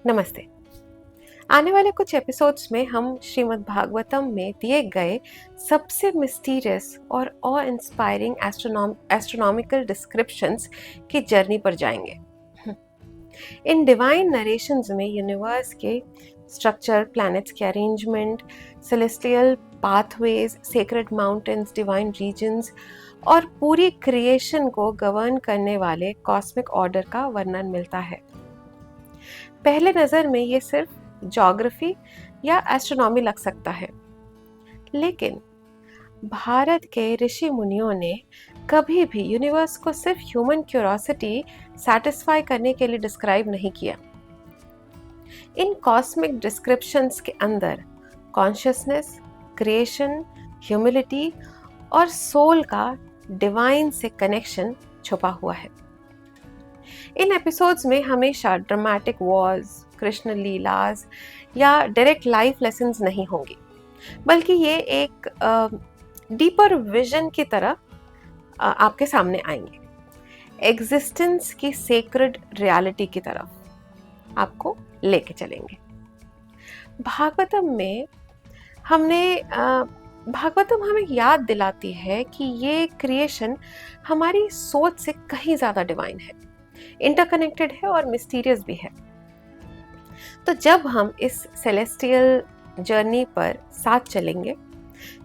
नमस्ते। आने वाले कुछ एपिसोड्स में हम श्रीमद् भागवतम में दिए गए सबसे मिस्टीरियस और ऑ इंस्पायरिंग एस्ट्रोनॉमिकल डिस्क्रिप्शंस की जर्नी पर जाएंगे। इन डिवाइन नरेशंस में यूनिवर्स के स्ट्रक्चर, प्लैनेट्स के arrangement, celestial pathways, sacred mountains, divine regions और पूरी क्रिएशन को गवर्न करने वाले कॉस्मिक ऑर्डर का वर्णन मिलता है। पहले नज़र में ये सिर्फ ज्योग्राफी या एस्ट्रोनॉमी लग सकता है, लेकिन भारत के ऋषि मुनियों ने कभी भी यूनिवर्स को सिर्फ ह्यूमन क्यूरोसिटी सैटिस्फाई करने के लिए डिस्क्राइब नहीं किया। इन कॉस्मिक डिस्क्रिप्शंस के अंदर कॉन्शियसनेस, क्रिएशन, ह्यूमिलिटी और सोल का डिवाइन से कनेक्शन छुपा हुआ है। इन एपिसोड्स में हमेशा ड्रामेटिक वॉर्स, कृष्ण लीलास या डायरेक्ट लाइफ लेसन्स नहीं होंगी, बल्कि ये एक डीपर विजन की तरह आपके सामने आएंगे। एग्जिस्टेंस की सेक्रेड रियलिटी की तरफ आपको लेके चलेंगे। भागवतम हमें याद दिलाती है कि ये क्रिएशन हमारी सोच से कहीं ज़्यादा डिवाइन है, इंटरकनेक्टेड है और मिस्टीरियस भी है। तो जब हम इस सेलेस्टियल जर्नी पर साथ चलेंगे,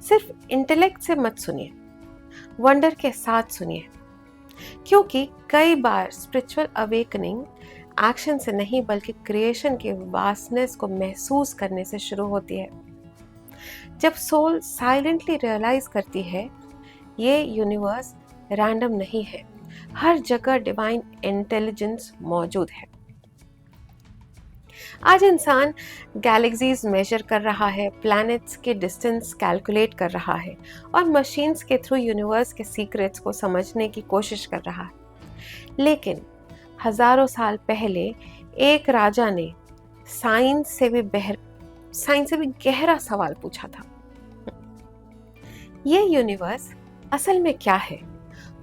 सिर्फ इंटेलेक्ट से मत सुनिए, वंडर के साथ सुनिए, क्योंकि कई बार स्पिरिचुअल अवेकनिंग एक्शन से नहीं बल्कि क्रिएशन के वास्टनेस को महसूस करने से शुरू होती है। जब सोल साइलेंटली रियलाइज करती है ये यूनिवर्स रैंडम नहीं है, हर जगह डिवाइन इंटेलिजेंस मौजूद है। आज इंसान गैलेक्सीज मेजर कर रहा है, प्लैनेट्स के डिस्टेंस कैलकुलेट कर रहा है और मशीन्स के थ्रू यूनिवर्स के सीक्रेट्स को समझने की कोशिश कर रहा है। लेकिन हजारों साल पहले एक राजा ने साइंस से भी गहरा सवाल पूछा था, ये यूनिवर्स असल में क्या है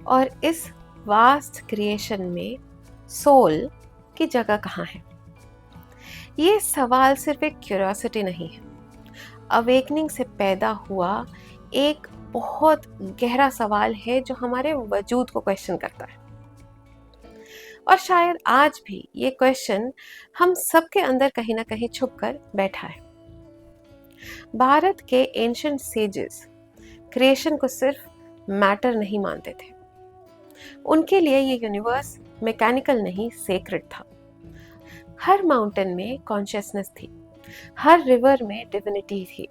और इस वास्ट क्रिएशन में सोल की जगह कहाँ है? ये सवाल सिर्फ एक क्यूरियोसिटी नहीं है, अवेकनिंग से पैदा हुआ एक बहुत गहरा सवाल है जो हमारे वजूद को क्वेश्चन करता है। और शायद आज भी ये क्वेश्चन हम सबके अंदर कहीं ना कहीं छुप कर बैठा है। भारत के एंशिएंट सेजेस क्रिएशन को सिर्फ मैटर नहीं मानते थे, उनके लिए ये यूनिवर्स मैकेनिकल नहीं, सेक्रेड था। हर माउंटेन में कॉन्शियसनेस थी, हर रिवर में डिविनिटी थी,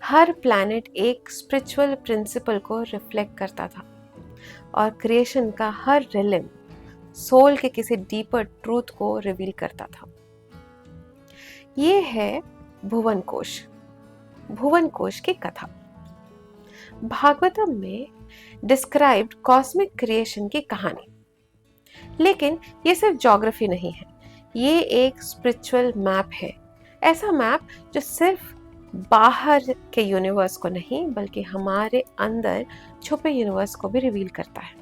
हर प्लैनेट एक स्पिरिचुअल प्रिंसिपल को रिफ्लेक्ट करता था और क्रिएशन का हर रिलिम सोल के किसी डीपर ट्रूथ को रिवील करता था। ये है भुवन कोश की कथा। भागवतम में डिस्क्राइब्ड कॉस्मिक क्रिएशन की कहानी। लेकिन ये सिर्फ ज्योग्राफी नहीं है, ये एक स्पिरिचुअल मैप है। ऐसा मैप जो सिर्फ बाहर के यूनिवर्स को नहीं बल्कि हमारे अंदर छुपे यूनिवर्स को भी रिवील करता है।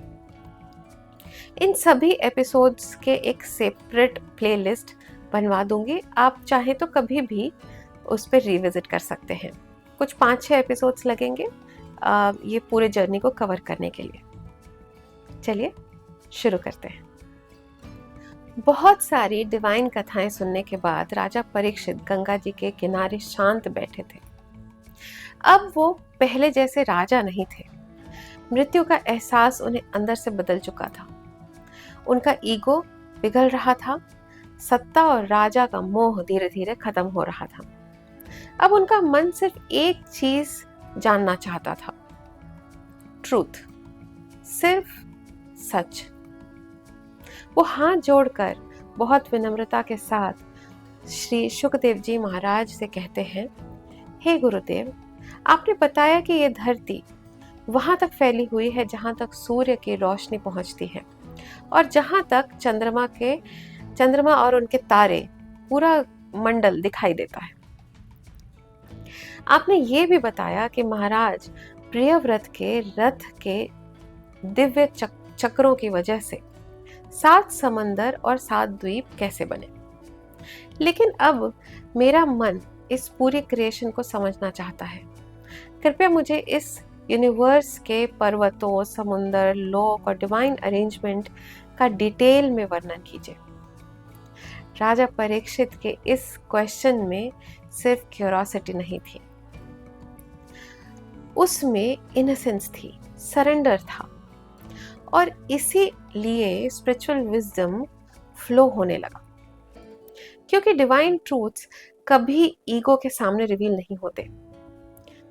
इन सभी एपिसोड्स के एक सेपरेट प्लेलिस्ट बनवा दूंगी, आप चाहे तो कभी भी उस पर रिविजिट कर सकते हैं। कुछ 5-6 एपिसोड्स लगेंगे ये पूरे जर्नी को कवर करने के लिए। चलिए शुरू करते हैं। बहुत सारी डिवाइन कथाएं सुनने के बाद राजा परीक्षित गंगा जी के किनारे शांत बैठे थे। अब वो पहले जैसे राजा नहीं थे। मृत्यु का एहसास उन्हें अंदर से बदल चुका था। उनका ईगो पिघल रहा था, सत्ता और राजा का मोह धीरे धीरे खत्म हो रहा था। अब उनका मन सिर्फ एक चीज जानना चाहता था, ट्रूथ, सिर्फ सच। वो हाथ जोड़कर बहुत विनम्रता के साथ श्री शुकदेव जी महाराज से कहते हैं, हे गुरुदेव, आपने बताया कि ये धरती वहां तक फैली हुई है जहां तक सूर्य की रोशनी पहुंचती है और जहां तक चंद्रमा और उनके तारे, पूरा मंडल दिखाई देता है। आपने ये भी बताया कि महाराज प्रियव्रत के रथ के दिव्य चक्रों की वजह से 7 समंदर और 7 द्वीप कैसे बने। लेकिन अब मेरा मन इस पूरी क्रिएशन को समझना चाहता है। कृपया मुझे इस यूनिवर्स के पर्वतों, समुंदर, लोक और डिवाइन अरेंजमेंट का डिटेल में वर्णन कीजिए। राजा परीक्षित के इस क्वेश्चन में सिर्फ क्यूरोसिटी नहीं थी, उसमें इनोसेंस थी, सरेंडर था, और इसीलिए स्पिरिचुअल विजडम फ्लो होने लगा। क्योंकि डिवाइन ट्रूथ्स कभी ईगो के सामने रिवील नहीं होते,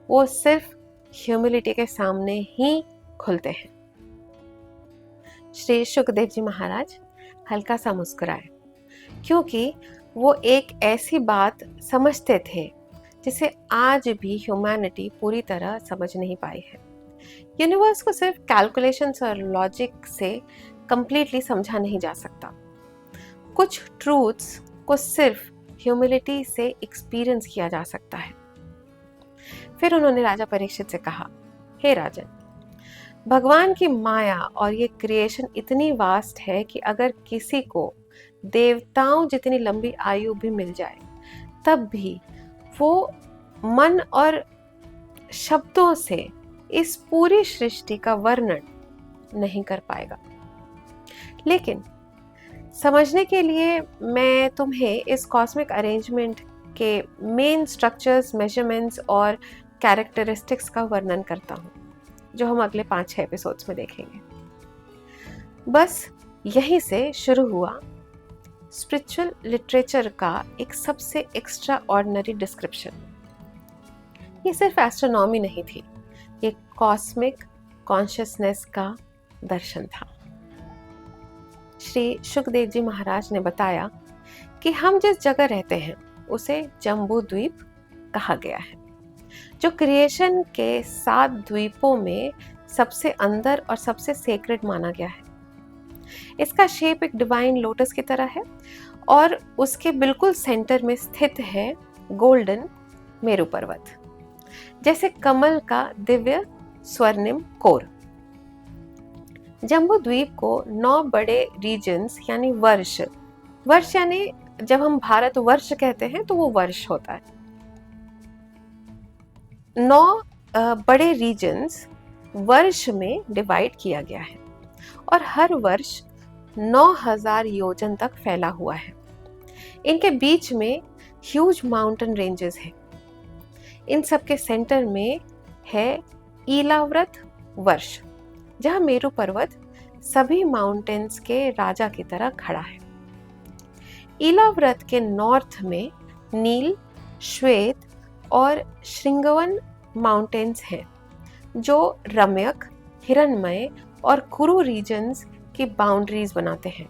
वो सिर्फ ह्यूमिलिटी के सामने ही खुलते हैं। श्री सुखदेव जी महाराज हल्का सा मुस्कुराए, क्योंकि वो एक ऐसी बात समझते थे जिसे आज भी ह्यूमैनिटी पूरी तरह समझ नहीं पाई है। यूनिवर्स को सिर्फ कैलकुलेशंस और लॉजिक से कंप्लीटली समझा नहीं जा सकता। कुछ ट्रूथ्स को सिर्फ ह्यूमिलिटी से एक्सपीरियंस किया जा सकता है। फिर उन्होंने राजा परीक्षित से कहा, हे राजन, भगवान की माया और ये क्रिएशन इतनी वास्ट है कि अगर किसी को देवताओं जितनी लंबी आयु भी मिल जाए, तब भी वो मन और शब्दों से इस पूरी सृष्टि का वर्णन नहीं कर पाएगा। लेकिन समझने के लिए मैं तुम्हें इस कॉस्मिक अरेंजमेंट के मेन स्ट्रक्चर्स, मेजरमेंट्स और कैरेक्टरिस्टिक्स का वर्णन करता हूँ, जो हम अगले 5-6 एपिसोड्स में देखेंगे। बस यहीं से शुरू हुआ स्पिरिचुअल लिटरेचर का एक सबसे एक्स्ट्रा ऑर्डिनरी डिस्क्रिप्शन। ये सिर्फ एस्ट्रोनॉमी नहीं थी, ये कॉस्मिक कॉन्शियसनेस का दर्शन था। श्री सुखदेव जी महाराज ने बताया कि हम जिस जगह रहते हैं उसे जम्बू द्वीप कहा गया है, जो क्रिएशन के 7 द्वीपों में सबसे अंदर और सबसे सेक्रेड माना गया है। इसका शेप एक डिवाइन लोटस की तरह है और उसके बिल्कुल सेंटर में स्थित है गोल्डन मेरू पर्वत, जैसे कमल का दिव्य स्वर्णिम कोर। जम्बू द्वीप को 9 बड़े रीजन्स यानी वर्ष यानी जब हम भारत वर्ष कहते हैं तो वो वर्ष होता है। 9 बड़े रीजन्स वर्ष में डिवाइड किया गया है और हर वर्ष 9000 योजन तक फैला हुआ है। इनके बीच में ह्यूज माउंटेन रेंजेस हैं। इन सब के सेंटर में है ईलाव्रत वर्ष, जहां मेरू पर्वत सभी माउंटेन्स के राजा की तरह खड़ा है। ईलाव्रत के नॉर्थ में नील, श्वेत और श्रृंगवन माउंटेन्स हैं, जो रम्यक, हिरण्मय और कुरु रीजन्स की बाउंड्रीज बनाते हैं।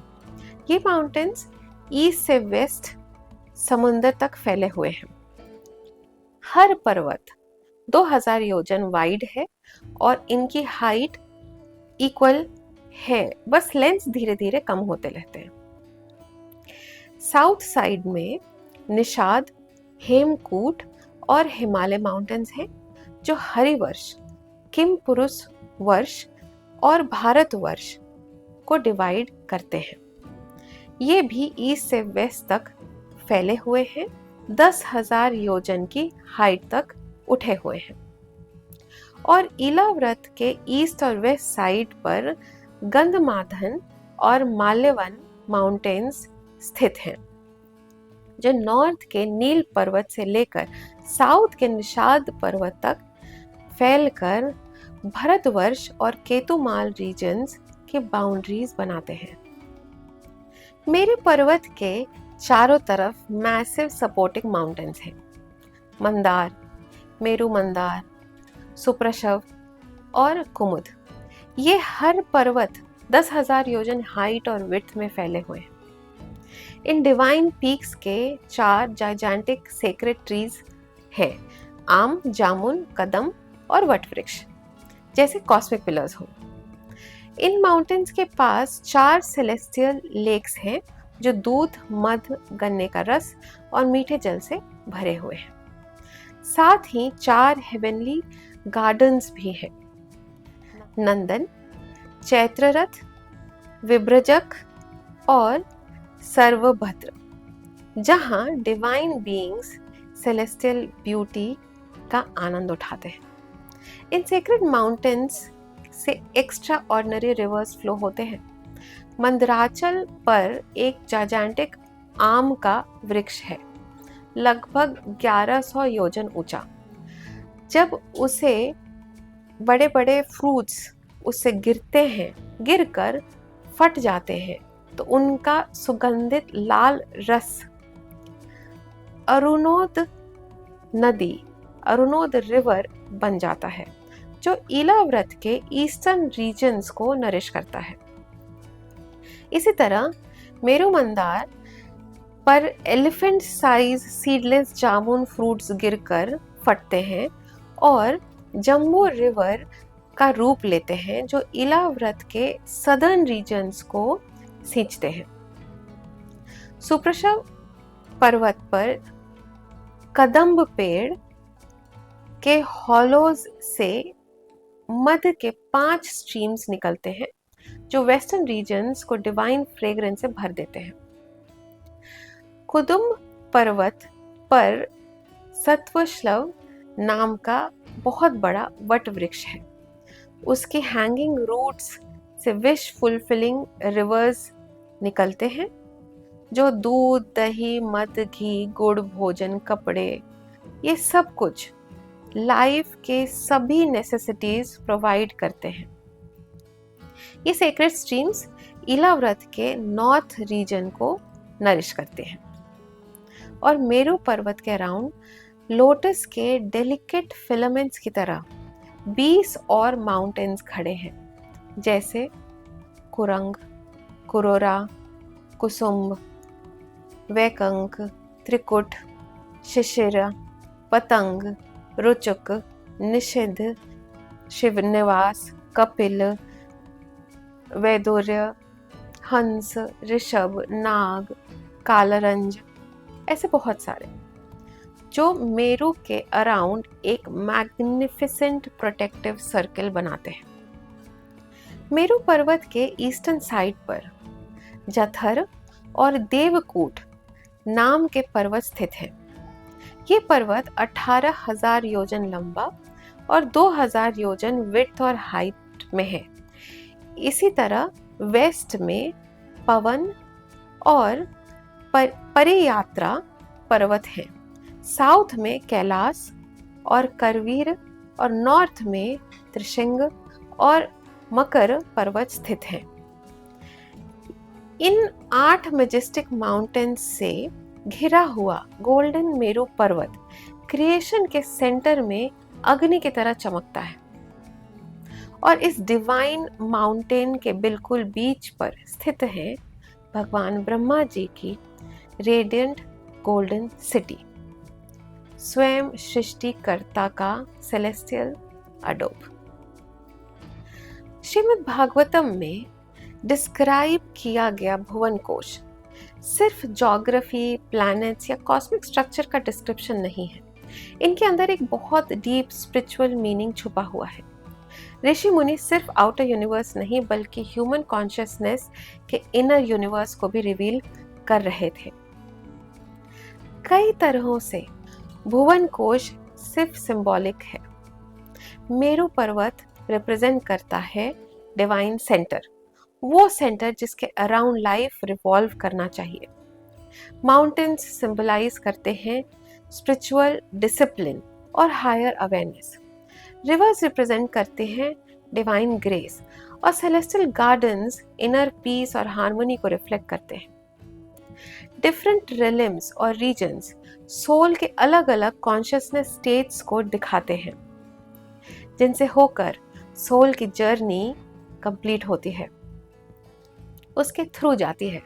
ये माउंटेन्स ईस्ट से वेस्ट समुंदर तक फैले हुए हैं। हर पर्वत 2000 योजन वाइड है और इनकी हाइट इक्वल है, बस लेंस धीरे धीरे कम होते रहते हैं। साउथ साइड में निषाद, हेमकूट और हिमालय माउंटेन्स हैं, जो हरिवर्ष, किम पुरुष वर्ष और भारत वर्ष को डिवाइड करते हैं। ये भी ईस्ट से वेस्ट तक फैले हुए हैं, 10,000 योजन की हाइट तक उठे हुए हैं। और ईलाव्रत के ईस्ट और वेस्ट साइड पर गंधमादन और माल्यवन माउंटेन्स स्थित हैं, जो नॉर्थ के नील पर्वत से लेकर साउथ के निषाद पर्वत तक फैलकर भरतवर्ष और केतुमाल रीजन्स के बाउंड्रीज बनाते हैं। मेरे पर्वत के चारों तरफ मैसिव सपोर्टिंग माउंटेन्स हैं, मंदार, मेरू मंदार, सुप्रशव और कुमुद। ये हर पर्वत 10,000 योजन हाइट और विड्थ में फैले हुए हैं। इन डिवाइन पीक्स के 4 जाइजेंटिक सेक्रेड ट्रीज हैं, आम, जामुन, कदम और वटवृक्ष, जैसे कॉस्मिक पिलर्स हों। इन माउंटेन्स के पास 4 सेलेस्टियल लेक्स हैं, जो दूध, मध, गन्ने का रस और मीठे जल से भरे हुए हैं। साथ ही 4 हेवनली गार्डन्स भी हैं, नंदन, चैत्ररथ, विभ्रजक और सर्वभद्र, जहां डिवाइन बीइंग्स सेलेस्टियल ब्यूटी का आनंद उठाते हैं। इन सेक्रेड माउंटेन्स से एक्स्ट्रा ऑर्डिनरी रिवर्स फ्लो होते हैं। मंदराचल पर एक जायंटिक आम का वृक्ष है, लगभग 1100 योजन ऊंचा। जब उसे बड़े बड़े फ्रूट्स उससे गिरते हैं, गिरकर फट जाते हैं, तो उनका सुगंधित लाल रस अरुणोद नदी, अरुणोद रिवर बन जाता है, जो इलाव्रत के ईस्टर्न रीजन्स को नरिश करता है। इसी तरह मेरू मंदार पर एलिफेंट साइज सीडलेस जामुन फ्रूट्स गिरकर फटते हैं और जम्बू रिवर का रूप लेते हैं, जो इलाव्रत के सदर्न रीजन्स को सींचते हैं। सुप्रसव पर्वत पर कदम्ब पेड़ के हॉलोज से मध्य के 5 स्ट्रीम्स निकलते हैं, जो वेस्टर्न रीजन्स को डिवाइन फ्रेग्रेंस से भर देते हैं। कुदुम पर्वत पर सत्वश्लव नाम का बहुत बड़ा वट वृक्ष है। उसकी हैंगिंग रूट्स से विश फुलफिलिंग रिवर्स निकलते हैं, जो दूध, दही, मध, घी, गुड़, भोजन, कपड़े, ये सब कुछ लाइफ के सभी नेसेसिटीज प्रोवाइड करते हैं। ये सेक्रेड स्ट्रीम्स इलाव्रत के नॉर्थ रीजन को नरिश करते हैं। और मेरू पर्वत के अराउंड लोटस के डेलिकेट फिलामेंट्स की तरह 20 और माउंटेन्स खड़े हैं, जैसे कुरंग, कुरोरा, कुसुम्ब, वैकंक, त्रिकुट, शिशिर, पतंग, रुचक, निषिद्ध, शिवनिवास, कपिल, वैदुर्य, हंस, ऋषभ, नाग, कालरंज, ऐसे बहुत सारे, जो मेरू के अराउंड एक मैग्निफिसेंट प्रोटेक्टिव सर्कल बनाते हैं। मेरू पर्वत के ईस्टर्न साइड पर जथर और देवकूट नाम के पर्वत स्थित हैं। ये पर्वत 18,000 योजन लंबा और 2,000 योजन विड्थ और हाइट में है। इसी तरह वेस्ट में पवन और परियात्रा पर्वत हैं, साउथ में कैलाश और करवीर और नॉर्थ में त्रिशृंग और मकर पर्वत स्थित हैं। इन 8 मेजेस्टिक माउंटेन्स से घिरा हुआ गोल्डन मेरू पर्वत क्रिएशन के सेंटर में अग्नि की तरह चमकता है और इस डिवाइन माउंटेन के बिल्कुल बीच पर स्थित है भगवान ब्रह्मा जी की रेडियंट गोल्डन सिटी, स्वयं सृष्टिकर्ता का सेलेस्टियल अडोब। श्रीमद् भागवतम में डिस्क्राइब किया गया भुवन कोश सिर्फ ज्योग्राफी, प्लैनेट्स या कॉस्मिक स्ट्रक्चर का डिस्क्रिप्शन नहीं है। इनके अंदर एक बहुत डीप स्पिरिचुअल मीनिंग छुपा हुआ है। ऋषि मुनि सिर्फ आउटर यूनिवर्स नहीं बल्कि ह्यूमन कॉन्शियसनेस के इनर यूनिवर्स को भी रिवील कर रहे थे। कई तरहों से भुवन कोश सिर्फ सिंबॉलिक है। मेरू पर्वत रिप्रेजेंट करता है डिवाइन सेंटर, वो सेंटर जिसके अराउंड लाइफ रिवॉल्व करना चाहिए। माउंटेन्स सिंबलाइज करते हैं स्पिरिचुअल डिसिप्लिन और हायर अवेयरनेस। रिवर्स रिप्रेजेंट करते हैं डिवाइन ग्रेस और सेलेस्टियल गार्डन्स इनर पीस और हार्मनी को रिफ्लेक्ट करते हैं। डिफरेंट रिलिम्स और रीजन्स सोल के अलग अलग कॉन्शियसनेस स्टेट्स को दिखाते हैं, जिनसे होकर सोल की जर्नी कंप्लीट होती है, उसके थ्रू जाती है।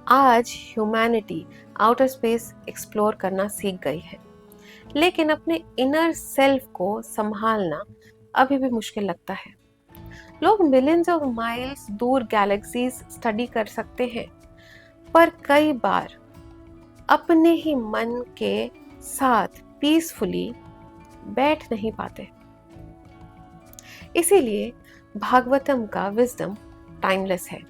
आज ह्यूमैनिटी आउटर स्पेस एक्सप्लोर करना सीख गई है, लेकिन अपने इनर सेल्फ को संभालना अभी भी मुश्किल लगता है। लोग मिलियंस ऑफ माइल्स दूर गैलेक्सीज स्टडी कर सकते हैं, पर कई बार अपने ही मन के साथ पीसफुली बैठ नहीं पाते। इसीलिए भागवतम का विजडम टाइमलेस है।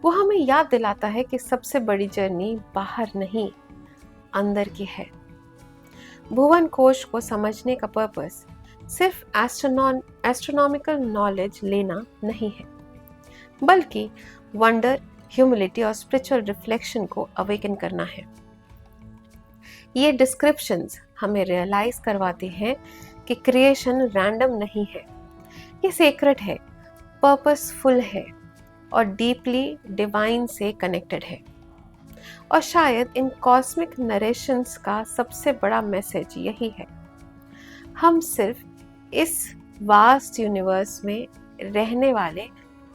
वो हमें याद दिलाता है कि सबसे बड़ी जर्नी बाहर नहीं, अंदर की है। भुवन कोश को समझने का पर्पस सिर्फ एस्ट्रोनॉमिकल नॉलेज लेना नहीं है, बल्कि वंडर, ह्यूमिलिटी और स्पिरिचुअल रिफ्लेक्शन को अवेकन करना है। ये डिस्क्रिप्शंस हमें रियलाइज करवाते हैं कि क्रिएशन रैंडम नहीं है, ये सेक्रेट है, पर्पसफुल है और डीपली डिवाइन से कनेक्टेड है। और शायद इन कॉस्मिक नरेशंस का सबसे बड़ा मैसेज यही है, हम सिर्फ इस वास्ट यूनिवर्स में रहने वाले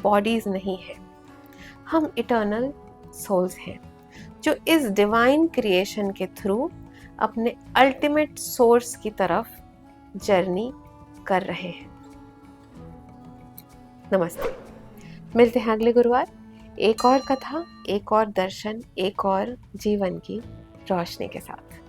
बॉडीज नहीं हैं, हम इटर्नल सोल्स हैं जो इस डिवाइन क्रिएशन के थ्रू अपने अल्टीमेट सोर्स की तरफ जर्नी कर रहे हैं। नमस्ते, मिलते हैं अगले गुरुवार एक और कथा, एक और दर्शन, एक और जीवन की रोशनी के साथ।